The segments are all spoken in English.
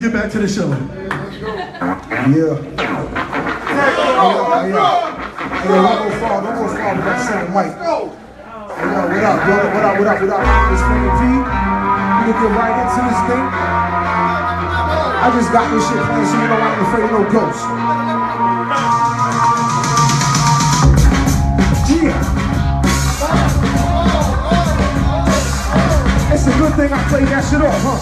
Get back to the show. Yeah. Don't go far with that same mic. What up, brother? What up? It's Frankie P. We can get right into this thing. I just got this shit playing, so you know I ain't afraid of no ghosts. Yeah. It's a good thing I played that shit off, huh?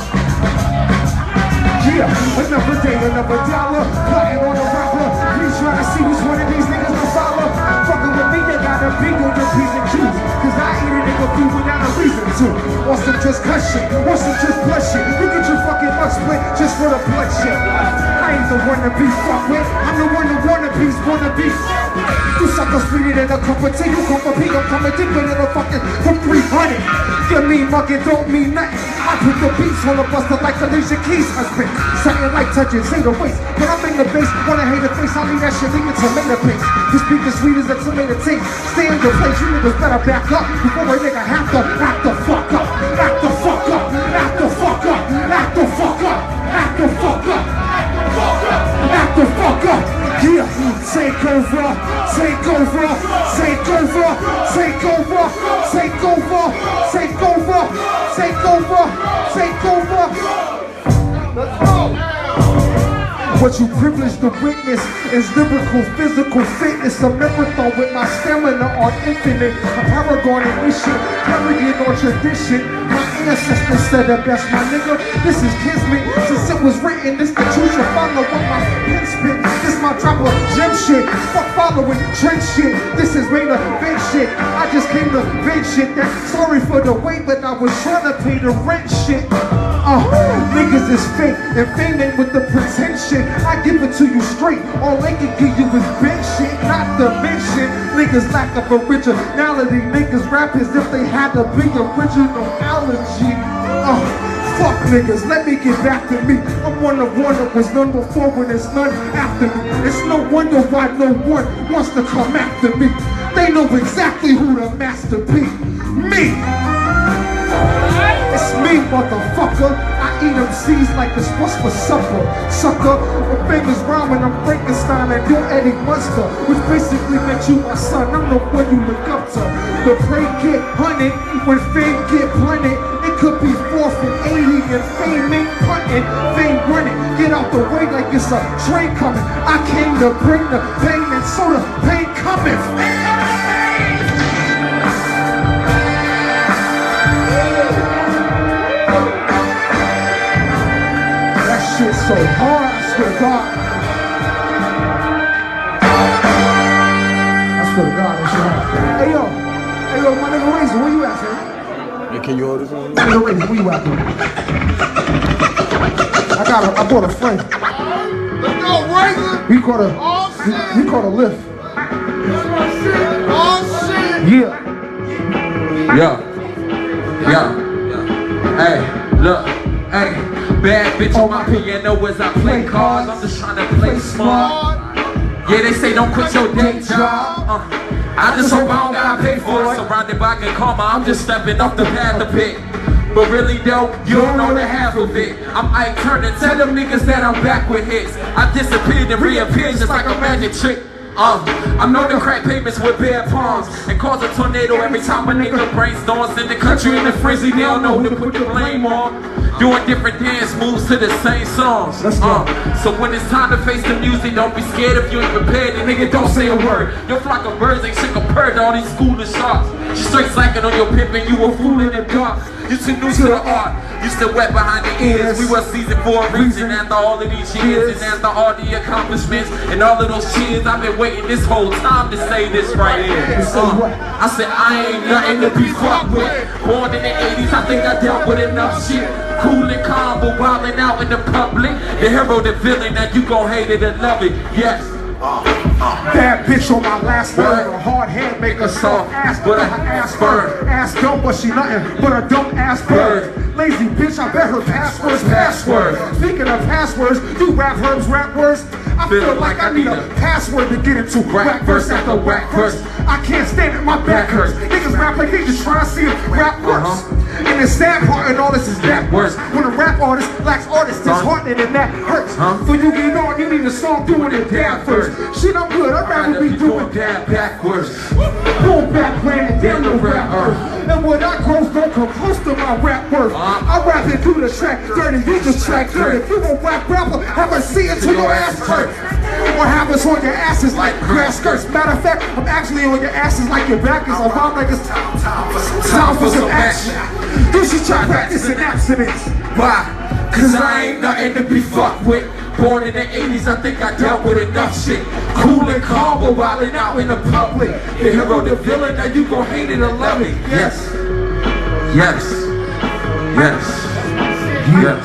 Yeah, another day, another dollar. Plotting on the rapper. Please try to see which one of these niggas will follow. Fucking with me, they gotta be on your P's and Q's. Cause I eat a nigga food without a reason to. Want some just cut shit, want some just blood shit. You get your fucking butt split just for the blood shit. I ain't the one to be fucked with. I'm the one that wanna be. You suckers treated in a cup of tea. You come for P, I'm coming deeper than a fucking from 300. You mean mugging don't mean nothing. I put the beats on the buster like Alicia Keys husband. Something like touching, say the waist. When I'm in the base, wanna hate the face, I leave that shit, leave it tomato paste. This beat is sweet as a tomato taste. Stay in your place, you niggas better back up before a nigga have to act the fuck up. Act the fuck up, act the fuck up, act the fuck up, act the fuck up, act the fuck up. Yeah, take over, take over, take over, take over, take over, take over, take over, take over. Let's go. What you privileged to witness is lyrical, physical fitness. A marathon with my stamina on infinite. A paragon in this shit, carrying on tradition. My ancestors said it best, my nigga. This is kismet. Since it was written, this the truth. You follow what my pen spit. This my drop of gem shit. Fuck following trend shit. This is way to vent shit. I just came to vent shit. That sorry for the wait, but I was trying to pay the rent shit. Niggas is fake and fame ain't with the pretension. I give it to you straight. All they can give you is bench shit, not the mention. Niggas lack of originality. Niggas rap as if they had a big original allergy. Fuck niggas, let me get back to me. I'm one of one that was none before when there's none after me. It's no wonder why no one wants to come after me. They know exactly who the master be. Me! It's me, motherfucker. I eat them seeds like it's what's for supper. Sucker, my fingers rhyme when I'm Frankenstein and you're Eddie Munster, which basically makes you my son. I'm the one you look up to. The prey get hunted when fame get blunted. It could be 4th and 80 and fame ain't punting. Fame running, get out the way like it's a train coming. I came to bring the pain and so the pain coming. Shit so hard, I swear to God. I swear to God, that shit hard. Hey yo, my nigga Razor, where you at, man? Hey, can you hold this one? My nigga Razor, where you at, man? I bought a friend. Let's go, Razor! We caught a lift. Oh shit! Yeah. Hey, look, hey. Bad bitch on my piano as I play cards. I'm just trying to play smart. Yeah, they say don't quit your day job. I just hope I don't gotta pay for it. Surrounded by good karma, I'm just stepping off the path a bit. But really though, you don't know the half of it. I'm Ike Turner, tell them niggas that I'm back with hits. I disappeared and reappeared just like a magic trick. I'm known to crack pavements with bare palms and cause a tornado every time a nigga brainstorms in the country in the frenzy. They don't know who to put the blame on. Doing different dance moves to the same songs. So when it's time to face the music, don't be scared if you ain't prepared. And nigga, don't say a word. Your flock of birds ain't shit compared to all these school of sharks. You straight slacking on your pimp and you a fool in the dark. You too new to the art. You still wet behind the ears. We were seasoned for a reason after all of these years. And after all the accomplishments and all of those cheers, I've been waiting this whole time to say this right here. I said I ain't nothing to be fucked with. Born in the 80s, I think I dealt with enough shit. Cool and calm, but wildin' out in the public. The hero, the villain, that you gon' hate it and love it. Yes. Bad bitch on my last word. A hard hand make a soft ass, but I ass bird. Ass dumb, but she nothing but a dumb ass bird. Lazy bitch, I bet her password. Speaking of passwords, you rap herbs, rap words. I feel like I need a password to get into whack verse after whack verse. I can't stand it, my back hurts. Niggas rap like they just trying to see if rap works. And the sad part in all this is that worse. When a rap artist lacks artists, disheartening and that hurts. So you get on, you need a song doing it down first. Shit, I'm good, I'd rather be doing that backwards. Going back, playing down the rap earth. And what I grow don't come close to my rap worth. I rap it through the track dirty, you just track dirty. If you won't rapper, have a seat until your ass hurt. Or have us on your asses like grass skirts. Matter of fact, I'm actually on your asses like your back is. I rhyme like it's time for some action. You should try practicing abstinence. Why? Cause I ain't nothing to be fucked with. Born in the 80s, I think I dealt with enough shit. Cool and calm, but wildin' out in the public. The hero, the villain, now you gon' hate it or love it. Yes. Yes. Yes. Yes.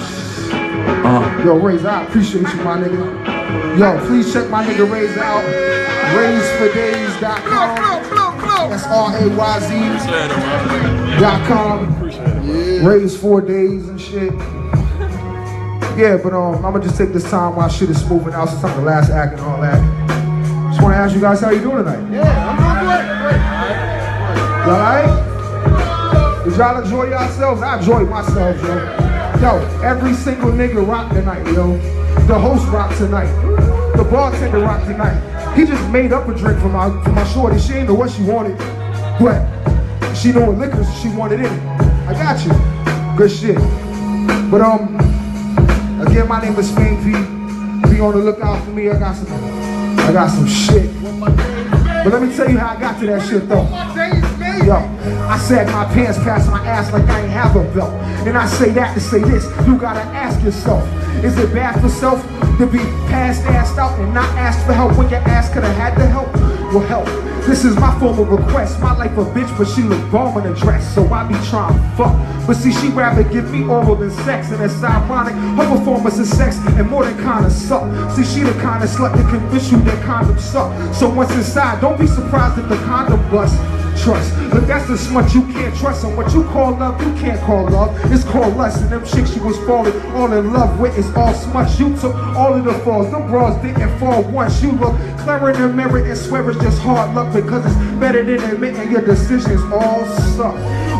Yo, Raze, I appreciate you, my nigga. Yo, please check my nigga Raze out. RayzForDays.com. That's RayZ.com. Raze4Days and shit. Yeah, but I'm gonna just take this time while shit is moving out since I'm the last act and all that. Just wanna ask you guys how you doing tonight? Yeah, I'm doing great. Y'all alright? Did y'all enjoy yourselves? I enjoyed myself, yo. Yo, every single nigga rock tonight, yo. The host rocked tonight. The bartender rocked tonight. He just made up a drink for my shorty. She ain't know what she wanted, but she know what liquor she wanted in it. I got you. Good shit. But again, my name is Spain P. Be on the lookout for me. I got some shit. But let me tell you how I got to that shit though. Yo, I sag my pants past my ass like I ain't have a belt. And I say that to say this, you gotta ask yourself, is it bad for self to be assed out and not ask for help when your ass could've had the help? Well, help. This is my form of request. My life a bitch, but she look bomb in a dress, so I be trying to fuck. But see, she rather give me oral than sex, and it's ironic. Her performance is sex and more than kinda suck. See, she the kind of slut that convince you that condoms suck. So once inside, don't be surprised if the condom bust. Trust, but that's the smut you can't trust. And what you call love, you can't call love. It's called lust. And them chicks you was falling all in love with is all smut. You took all of the falls. Them bras didn't fall once. You look clever in the mirror and swear it's just hard luck, because it's better than admitting your decisions all suck.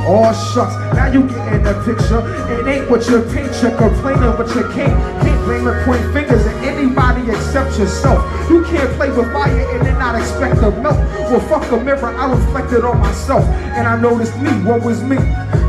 All shucks. Now you get in the picture. It ain't what you paint. You're complaining what you can't blame and point fingers at anybody except yourself. You can't play with fire and then not expect to melt. Well, fuck a mirror, I reflected on myself, and I noticed me. What was me?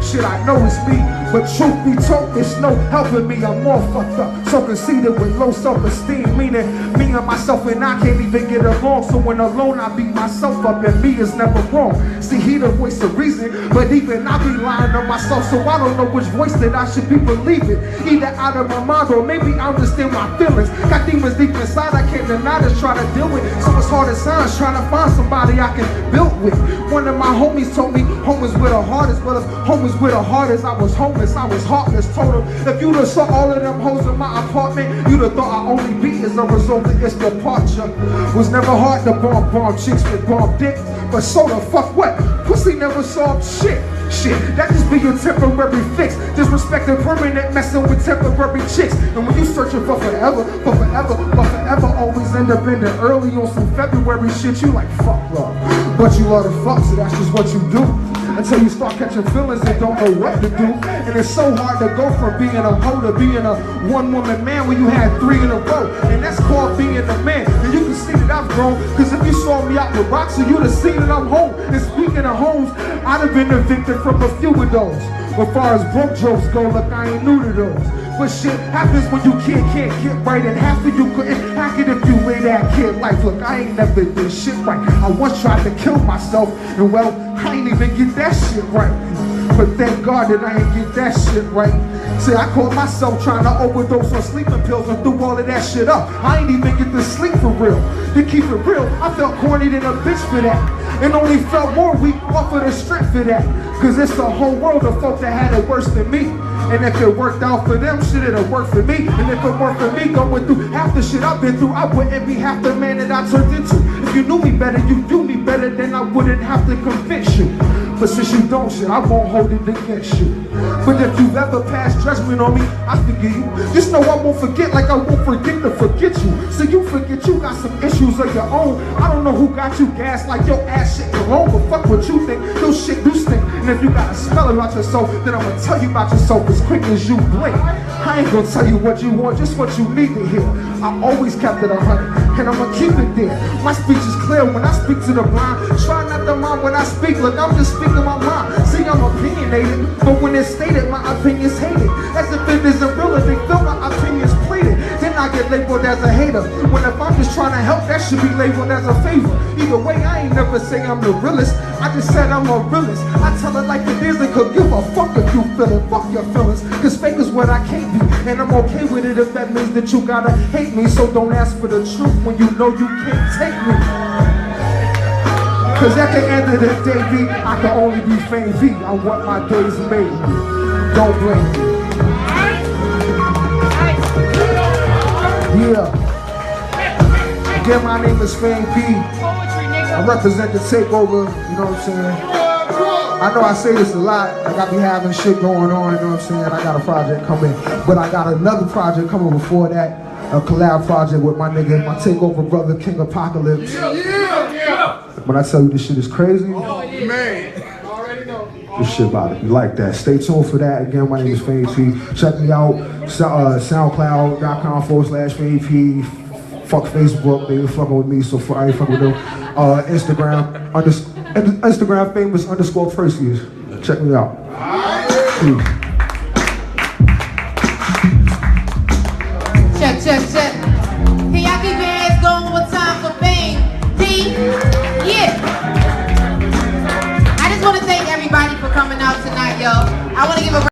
Shit, I know it's me, but truth be told, it's no helping me. I'm more fucked up, so conceited with low self-esteem, meaning me and myself and I can't even get along. So when alone, I beat myself up, and me is never wrong. See, he the voice of reason, but even I be lying to myself, so I don't know which voice that I should be believing. Either out of my mind, or maybe I understand my feelings. Got demons deep inside, I can't deny this, try to deal with. So it's hard as signs, trying to find somebody I can build with. One of my homies told me home is where the heart is, but if home is where the heart is, I was homeless, I was heartless. Told him, if you'd have saw all of them hoes in my apartment, you'd have thought I only beat as a result of its departure. Was never hard to bomb chicks with bomb dick, but so the fuck what? Pussy never solved shit. Shit, that just be your temporary fix. Disrespecting permanent, messing with temporary chicks. And when you searching for forever, always end up in the early on some February shit. You like, fuck love, but you love to fuck, so that's just what you do. Until you start catching feelings and don't know what to do. And it's so hard to go from being a hoe to being a one-woman man when you had 3 in a row. And that's called being a man. And you can see that I've grown, cause if you saw me out with Roxy, you'd have seen that I'm home. And speaking of homes, I'd have been a victim from a few of those. As far as broke jokes go, look, I ain't new to those. But shit happens when you can't get right, and half of you couldn't hack it if you live that kid life. Look, I ain't never did shit right. I once tried to kill myself, and well, I ain't even get that shit right. But thank God that I ain't get that shit right. See, I caught myself trying to overdose on sleeping pills and threw all of that shit up. I ain't even get to sleep for real. To keep it real, I felt corny than a bitch for that. And only felt more weak off of the strength for that. Cause it's the whole world of folk that had it worse than me. And if it worked out for them, shit, it'll work for me. And if it worked for me, going through half the shit I've been through, I wouldn't be half the man that I turned into. If you knew me better, you do me better, then I wouldn't have to convince you. But since you don't shit, I won't hold it against you. But if you've ever passed judgment on me, I forgive you. Just know I won't forget like I won't forget to forget you. So you forget you got some issues of your own. I don't know who got you gas like your ass shit cologne, but fuck what you think, your shit do stink. And if you gotta smell about yourself, then I'm gonna tell you about yourself as quick as you blink. I ain't gonna tell you what you want, just what you need to hear. I always kept it 100, and I'ma keep it there. My speech is clear when I speak to the blind. Try not to mind when I speak, look, I'm just speaking my mind. See, I'm opinionated, but when it's stated, my opinion's hated. As if it isn't real, if they feel my opinion's plated, then I get labeled as a hater. When if I'm just trying to help, that should be labeled as a favor. Either way, I ain't never say I'm the realest. I just said I'm a realist. I tell it like it is, and could give a fuck if you feel it. Fuck your feelings, cause fake is what I can't be. And I'm okay with it if that means that you gotta hate me. So don't ask for the truth when you know you can't take me. Cause at the end of the day, B, I can only be Fame V. I'm what my days made me. Don't blame me. Yeah. Again, my name is Fame V. I represent the takeover, you know what I'm saying? I know I say this a lot, like I be having shit going on, you know what I'm saying? I got a project coming, but I got another project coming before that, a collab project with my nigga, my takeover brother, King Apocalypse. When I tell you this shit is crazy, this shit about it. You like that. Stay tuned for that. Again, my name is Fame P. Check me out, soundcloud.com/Fame P. Fuck Facebook, they fucking with me, so I ain't fucking with them. Instagram famous_Perseus. Check me out. Check. Can y'all keep your hands going one time for Fame P? Yeah. I just want to thank everybody for coming out tonight, yo. I want to give a